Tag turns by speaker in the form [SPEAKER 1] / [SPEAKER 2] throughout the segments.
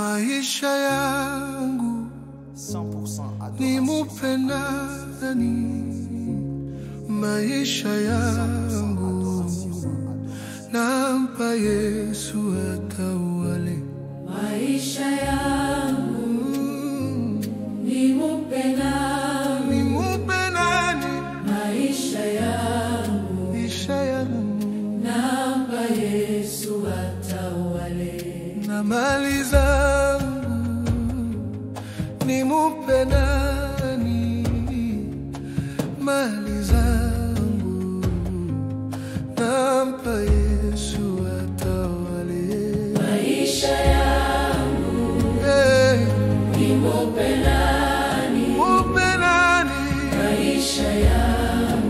[SPEAKER 1] Maisha yangu
[SPEAKER 2] 100%
[SPEAKER 1] nimupe nani? Maisha yangu nampa Yesu atawale.
[SPEAKER 3] Maisha yangu nimupe nani?
[SPEAKER 1] Nimupe nani?
[SPEAKER 3] Maisha yangu nampa Yesu atawale.
[SPEAKER 1] Na mali zangu nimupe nani? Mali zangu nampa Yesu atawale.
[SPEAKER 3] Maisha yangu nimupe nani?
[SPEAKER 1] Nimupe nani? Maisha yangu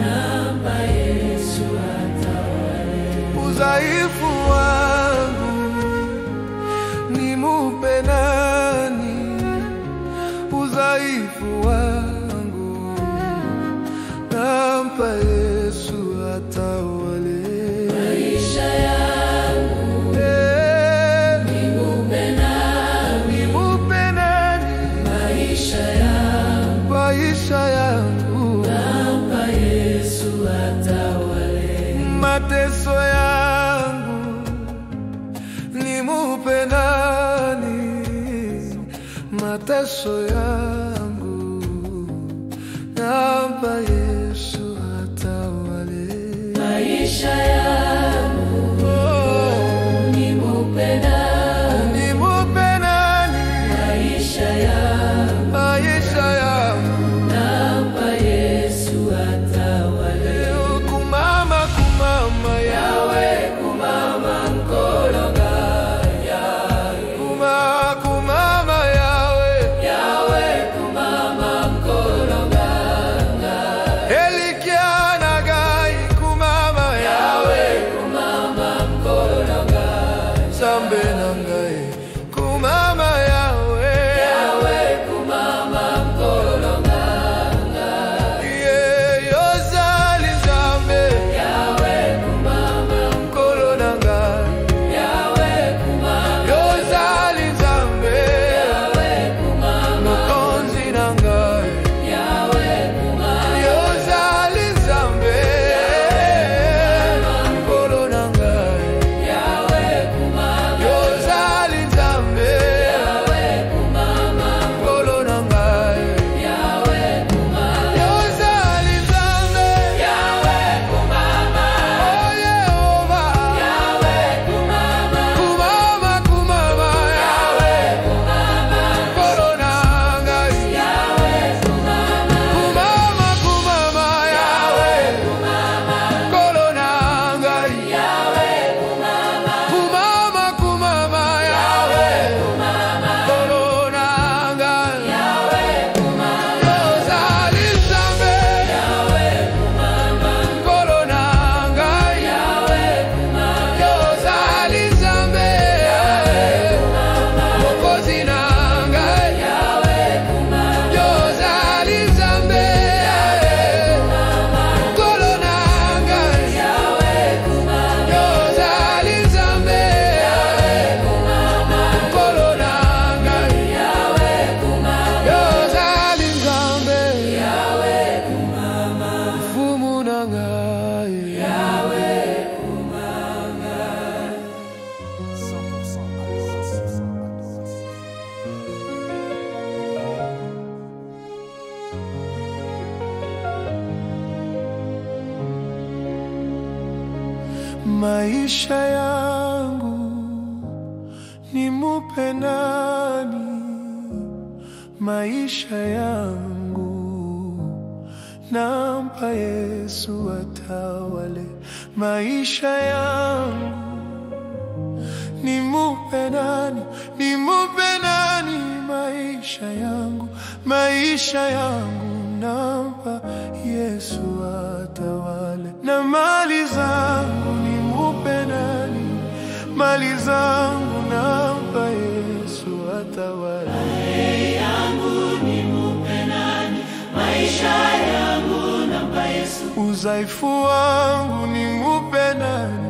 [SPEAKER 3] nampa Yesu atawale.
[SPEAKER 1] Udhaifu wangu nimupe nani? Udhaifu wangu nampa Yesu atawale.
[SPEAKER 3] Maisha yangu nimupe nani?
[SPEAKER 1] Nimupe nani? Maisha yangu
[SPEAKER 3] nampa Yesu atawale.
[SPEAKER 1] mateso yangu nimupe nani? Mateso yangu nampa Yesu atawale.
[SPEAKER 3] Maisha yangu nimupe nani?
[SPEAKER 1] Nimupe nani?
[SPEAKER 3] Maisha yangu nampa Yesu atawale.
[SPEAKER 1] Kumama yawe
[SPEAKER 3] Kumama nkologa
[SPEAKER 1] kumama yawe
[SPEAKER 3] kumama nkologa
[SPEAKER 1] elikiana gai kumama yawe
[SPEAKER 3] kumama nkologa
[SPEAKER 1] sambe nangai kumama yawe
[SPEAKER 3] kumama nkologa
[SPEAKER 1] yozali zambe
[SPEAKER 3] kumama
[SPEAKER 1] kolo nangai
[SPEAKER 3] kumama
[SPEAKER 1] yozali zambe
[SPEAKER 3] kumama
[SPEAKER 1] mokonzi nangai
[SPEAKER 3] kumama
[SPEAKER 1] yozali zambe kolo nangai
[SPEAKER 3] kumama
[SPEAKER 1] yozali zambe kolo nangai yozali zambe oh Yehova kumama yawe kolo nangai kumama yawe kolo nangai kumama yawe kolo nangai yozali zambe kolo nangai yozali zambe mokozi nangai yozali zambe kolo nangai yozali zambe kolo nangai yozali zambe mfumu nangai
[SPEAKER 2] 100%
[SPEAKER 1] Maisha yangu nimupe nani? Maisha yangu nampa Yesu atawale. Maisha yangu nimupe nani? Nimupe nani? Maisha yangu nampa Yesu atawale. Na mali zangu nimupe nani? Mali zangu nampa Yesu atawale.
[SPEAKER 3] maisha yangu nampa Yesu.
[SPEAKER 1] Udhaifu wangu nimupe nani?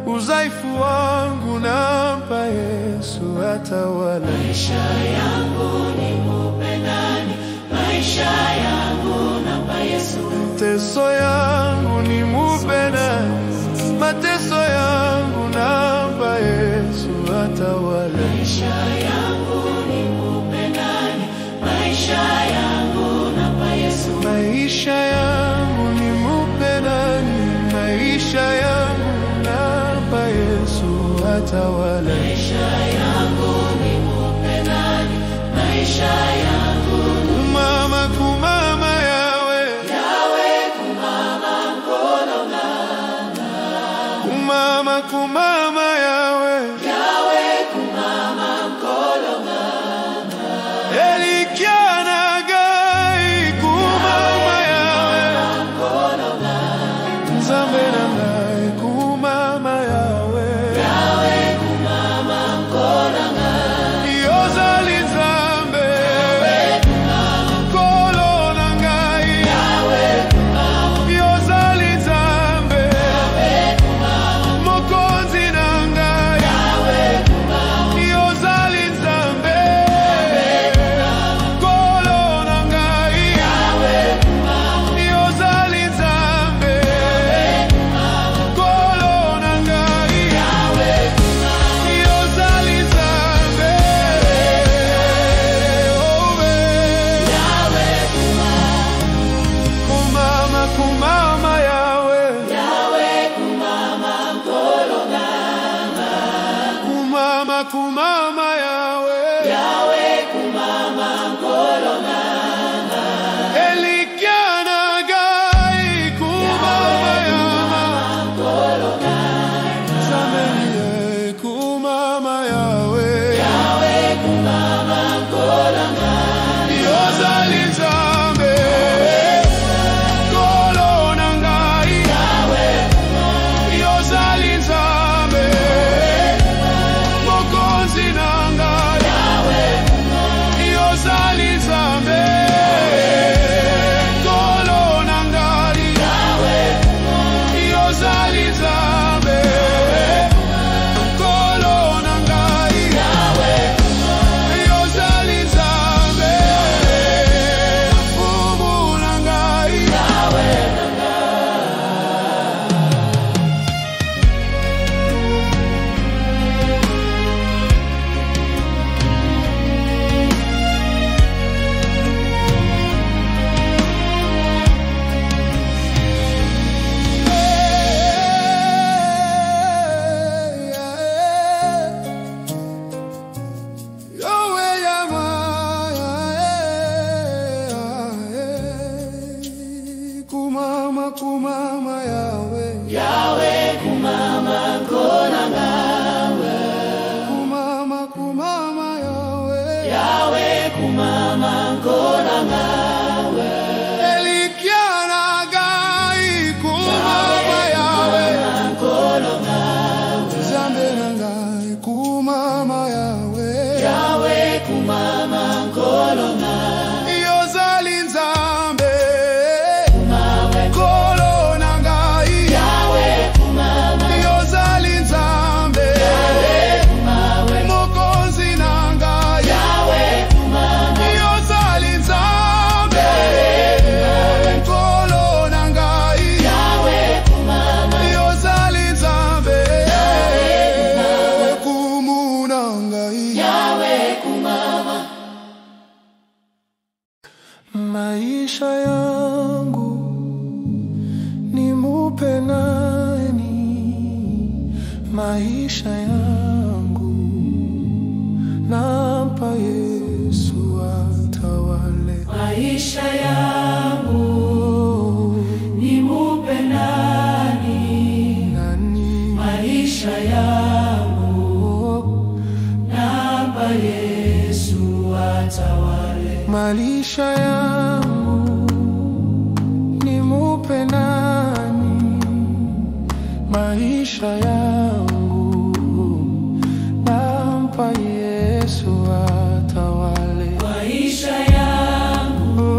[SPEAKER 1] Udhaifu wangu nampa Yesu. Yesu atawale.
[SPEAKER 3] Maisha yangu nimupe nani? Maisha yangu nampa Yesu.
[SPEAKER 1] Mateso yangu nimupe nani? Mateso yangu nampa Yesu atawale.
[SPEAKER 3] Maisha yangu nimupe nani? Maisha yangu nampa Yesu.
[SPEAKER 1] Maisha yangu nimupe nani? Maisha yangu nampa Yesu atawale.
[SPEAKER 3] Maisha yangu nimupe nani? Maisha yangu
[SPEAKER 1] kumama kumama yawe
[SPEAKER 3] kumama mkono ng'ang'a.
[SPEAKER 1] kumama kumama yawe
[SPEAKER 3] kumama mkono ng'ang'a.
[SPEAKER 1] Elikiana gai kumama yawe
[SPEAKER 3] Mkono ng'ang'a.
[SPEAKER 1] Nzambe na ngai kumama yawe
[SPEAKER 3] kumama mkono ng'ang'a.
[SPEAKER 1] Yozali Nzambe Kolo na ngai Yozali Nzambe Mokonzi na ngai Yozali Nzambe Kolo na ngai Yozali Nzambe Kolo na ngai Yozali Nzambe kumama kumama yawe
[SPEAKER 3] kumama mkono ng'ang'a.
[SPEAKER 1] kumama kumama yawe
[SPEAKER 3] kumama mkono ng'ang'a.
[SPEAKER 1] Elikiana gai kumama yawe
[SPEAKER 3] Mkono ng'ang'a.
[SPEAKER 1] Zameni kumama yawe
[SPEAKER 3] kumama mkono ng'ang'a.
[SPEAKER 1] Yozali Nzambe Kolo na ngai Yozali Nzambe Mokonzi na ngai Yozali Nzambe Kolo na ngai Yozali Nzambe Kolo na ngai Yozali Nzambe Fumu na ngai kumama kumama yawe
[SPEAKER 3] kumama mkono ng'ang'a.
[SPEAKER 1] kumama kumama yawe
[SPEAKER 3] kumama mkono ng'ang'a.
[SPEAKER 1] Elikiana gai kumama yawe
[SPEAKER 3] Mkono ng'ang'a.
[SPEAKER 1] Zambe na ngai kumama yawe
[SPEAKER 3] kumama mkono ng'ang'a.
[SPEAKER 1] Yozali Nzambe Kolo na ngai Yozali Nzambe Mokonzi na ngai Yozali Nzambe Kolo na ngai Yozali Nzambe kumu na ngai Maisha yangu nimupe nani? Maisha yangu nampa Yesu atawale.
[SPEAKER 3] Maisha yangu nimupe nani?
[SPEAKER 1] Nani?
[SPEAKER 3] Maisha yangu nampa Yesu atawale.
[SPEAKER 1] Maisha yangu nimupe nani? Maisha yangu nampa Yesu atawale.
[SPEAKER 3] Maisha yangu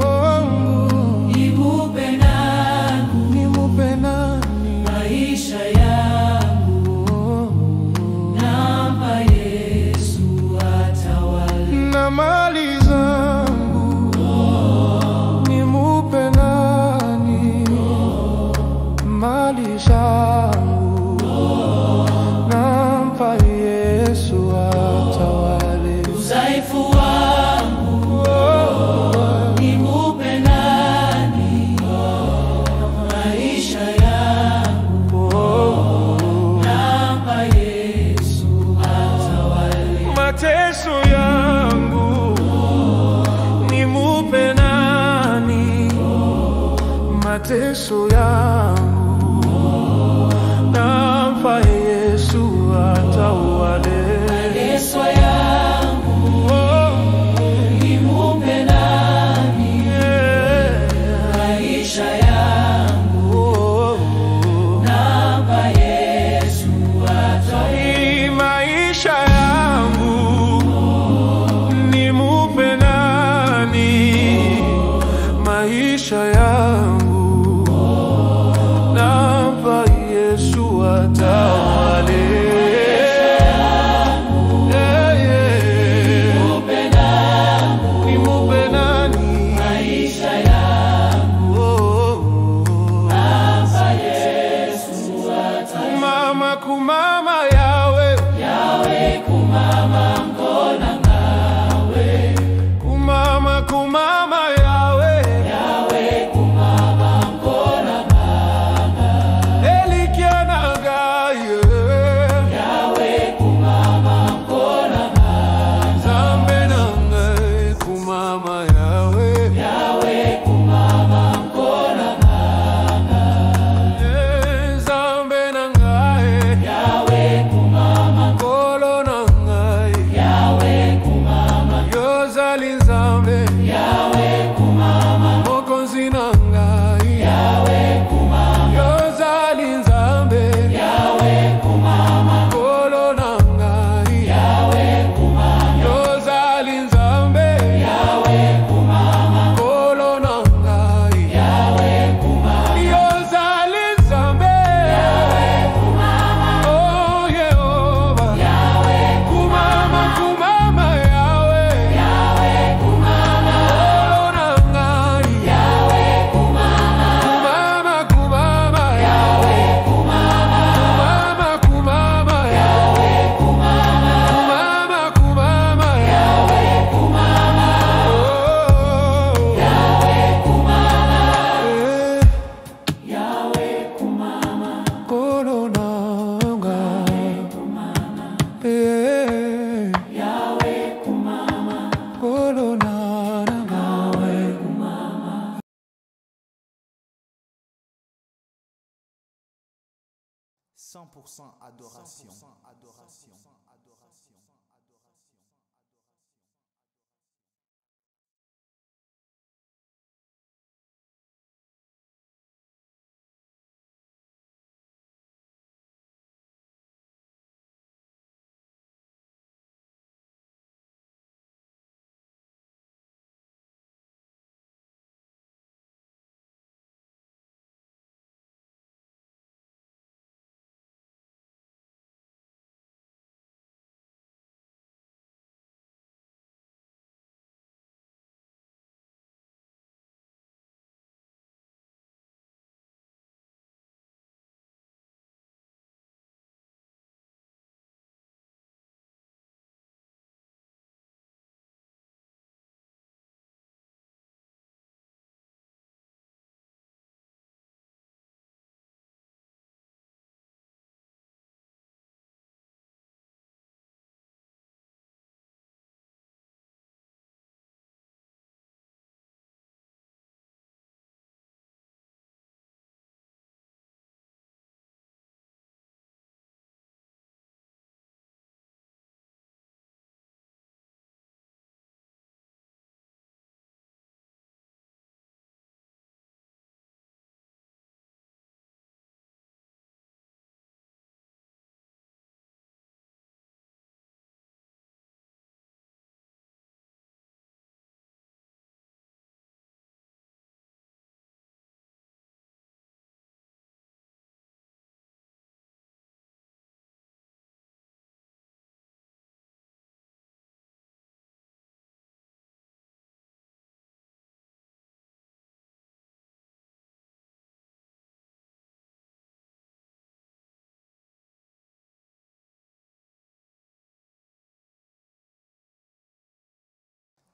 [SPEAKER 3] nimupe nani?
[SPEAKER 1] Nimupe nani?
[SPEAKER 3] Maisha yangu nampa Yesu
[SPEAKER 1] mateso yangu nimupe nani? Mateso yangu nampa Yesu atawale.
[SPEAKER 3] Mateso yangu nimupe nani? Maisha yangu nampa Yesu atawale.
[SPEAKER 1] Maisha yangu nimupe nani? Maisha yangu nampa Yesu atawale. Kumama yawe,
[SPEAKER 3] Yawe kumama mkona ngawe.
[SPEAKER 1] kumama kumama yawe,
[SPEAKER 3] Yawe kumama mkona ngawe.
[SPEAKER 1] elikiana gaye,
[SPEAKER 3] Yawe kumama mkona ngawe.
[SPEAKER 1] zambe nangai kumama yawe,
[SPEAKER 3] Yawe kumama mkona ngawe.
[SPEAKER 1] zambe nangai,
[SPEAKER 3] Yawe kumama,
[SPEAKER 1] kolo nangai,
[SPEAKER 3] Yawe kumama,
[SPEAKER 1] yozali zambe,
[SPEAKER 3] Yawe kumama,
[SPEAKER 1] mokonzi nangai,
[SPEAKER 3] Yawe kumama,
[SPEAKER 1] yozali zambe,
[SPEAKER 3] Yawe kumama,
[SPEAKER 1] kolo nangai,
[SPEAKER 3] Yawe kumama,
[SPEAKER 1] yozali zambe,
[SPEAKER 3] Yawe kumama,
[SPEAKER 1] kolo nangai,
[SPEAKER 3] Yawe kumama,
[SPEAKER 1] yozali zambe, oh Yehova,
[SPEAKER 3] Yawe
[SPEAKER 1] kumama kumama yawe,
[SPEAKER 3] Yawe kumama,
[SPEAKER 1] kolo nangai,
[SPEAKER 3] Yawe kumama,
[SPEAKER 1] kumama kumama
[SPEAKER 3] Yawe kumama,
[SPEAKER 1] kumama kumama
[SPEAKER 3] Yawe kumama,
[SPEAKER 1] kumama kumama
[SPEAKER 3] Yawe kumama,
[SPEAKER 1] oh
[SPEAKER 3] Yawe kumama,
[SPEAKER 1] eh.
[SPEAKER 3] Yawe kumama,
[SPEAKER 1] Kolo nangai, eh,
[SPEAKER 3] Yawe kumama,
[SPEAKER 1] kolo nangai,
[SPEAKER 2] 100% adoration.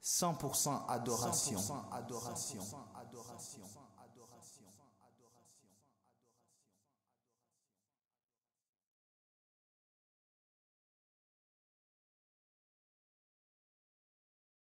[SPEAKER 2] « 100% adoration. 100% adoration.